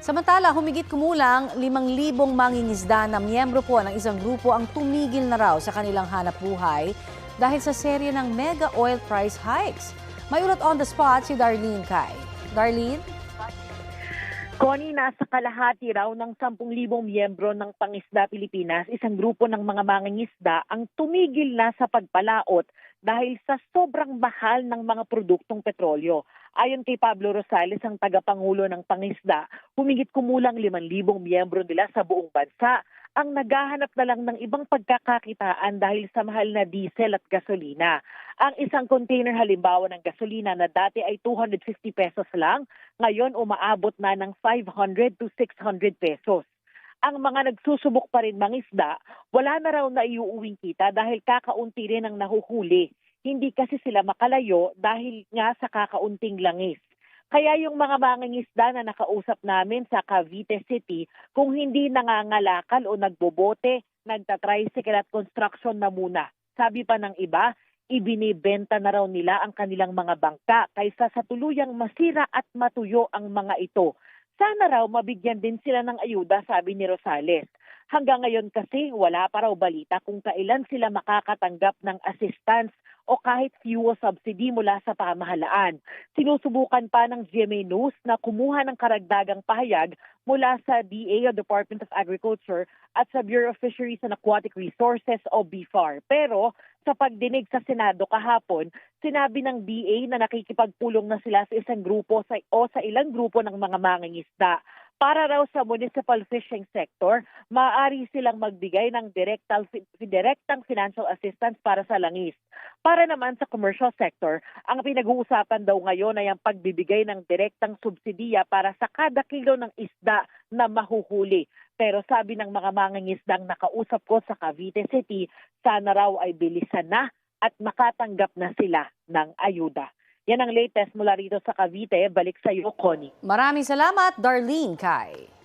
Samantala, humigit kumulang 5,000 mangingisda na miyembro po ng isang grupo ang tumigil na raw sa kanilang hanap buhay dahil sa serye ng mega oil price hikes. May ulat on the spot si Darlene Kai. Darlene? Connie, nasa kalahati raw ng 10,000 miyembro ng Pangisda Pilipinas, isang grupo ng mga mangingisda ang tumigil na sa pagpalaot dahil sa sobrang mahal ng mga produktong petrolyo. Ayon kay Pablo Rosales, ang tagapangulo ng Pangisda, humigit kumulang 5,000 miyembro nila sa buong bansa ang naghahanap na lang ng ibang pagkakakitaan dahil sa mahal na diesel at gasolina. Ang isang container halimbawa ng gasolina na dati ay 250 pesos lang, ngayon umaabot na ng 500 to 600 pesos. Ang mga nagsusubok pa rin mangisda, wala na raw na iuuwing kita dahil kakaunti rin ang nahuhuli. Hindi kasi sila makalayo dahil nga sa kakaunting langis. Kaya yung mga mangingisda na nakausap namin sa Cavite City, kung hindi nangangalakal o nagbobote, nagtatricycle at construction na muna. Sabi pa ng iba, ibinibenta na raw nila ang kanilang mga bangka kaysa sa tuluyang masira at matuyo ang mga ito. Sana raw mabigyan din sila ng ayuda, sabi ni Rosales. Hanggang ngayon kasi wala pa raw balita kung kailan sila makakatanggap ng assistance o kahit fuel subsidy mula sa pamahalaan. Sinusubukan pa ng GMA News na kumuha ng karagdagang pahayag mula sa DA o Department of Agriculture at sa Bureau of Fisheries and Aquatic Resources o BFAR. Pero sa pagdinig sa Senado kahapon, sinabi ng DA na nakikipagpulong na sila sa isang grupo o sa ilang grupo ng mga mangingisda. Para raw sa municipal fishing sector, maaari silang magbigay ng direktang financial assistance para sa langis. Para naman sa commercial sector, ang pinag-uusapan daw ngayon ay ang pagbibigay ng direktang subsidiya para sa kada kilo ng isda na mahuhuli. Pero sabi ng mga mangingisdang nakausap ko sa Cavite City, sana raw ay bilisan na at makatanggap na sila ng ayuda. Yan ang latest mula rito sa Cavite. Balik sa iyo, Connie. Maraming salamat, Darlene Kai.